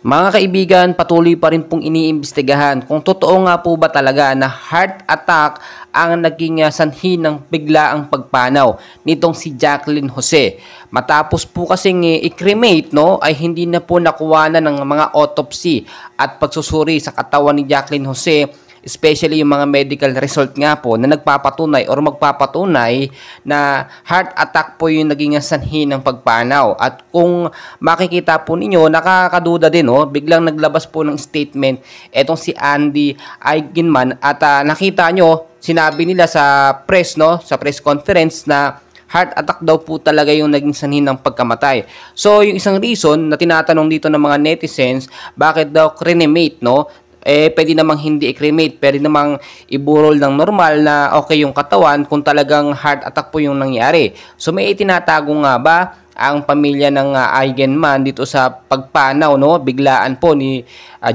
Mga kaibigan, patuloy pa rin pong iniimbestigahan kung totoo nga po ba talaga na heart attack ang naging sanhi ng biglaang pagpanaw nitong si Jacqueline Jose. Matapos po kasing i-cremate, no, ay hindi na po nakuha na ng mga autopsy at pagsusuri sa katawan ni Jacqueline Jose, especially yung mga medical result nga po na nagpapatunay or magpapatunay na heart attack po yung naging sanhi ng pagpanaw. At kung makikita po ninyo, nakakaduda din, no? Biglang naglabas po ng statement etong si Andy Eigenman at nakita nyo, sinabi nila sa press, no, sa press conference na heart attack daw po talaga yung naging sanhi ng pagkamatay. So, yung isang reason na tinatanong dito ng mga netizens, bakit daw cremate, no? Pwede namang hindi i-cremate, pwede namang iburol ng normal na okay yung katawan kung talagang heart attack po yung nangyari. So may itinatago nga ba ang pamilya ng Eigenman dito sa pagpanaw, no, biglaan po ni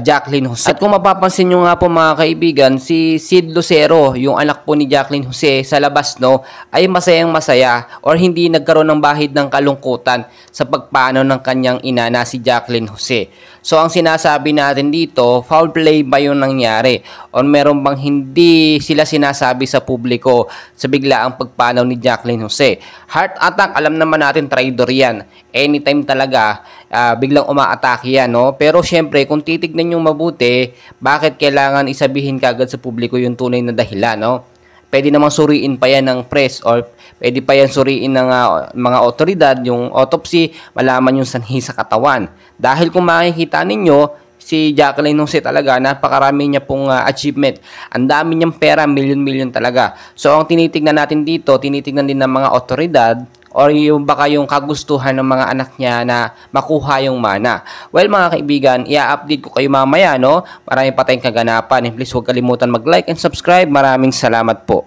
Jacqueline Jose? At kung mapapansin nyo nga po mga kaibigan, si Sid Lucero, yung anak po ni Jacqueline Jose sa labas, no, ay masayang masaya or hindi nagkaroon ng bahid ng kalungkutan sa pagpanaw ng kanyang ina na si Jacqueline Jose. So ang sinasabi natin dito, foul play ba yung nangyari? O meron bang hindi sila sinasabi sa publiko sa biglaang pagpanaw ni Jacqueline Jose? Heart attack, alam naman natin traidor yan. Anytime talaga, biglang umaatake yan, no? Pero syempre, kung titignan nyo mabuti, bakit kailangan isabihin kagad sa publiko yung tunay na dahilan, no? Pwede namang suriin pa yan ng press or pwede pa yan suriin ng mga otoridad, yung autopsy, malaman yung sanhi sa katawan. Dahil kung makikita ninyo, si Jacqueline Jose talaga, napakarami niya pong achievement. Ang dami niyang pera, milyon-milyon talaga. So, ang tinitignan natin dito, tinitignan din ng mga otoridad or yung baka yung kagustuhan ng mga anak niya na makuha yung mana. Well mga kaibigan, i-update ko kayo mamaya, no? Marami pa tayong kaganapan. Please huwag kalimutan mag-like and subscribe. Maraming salamat po.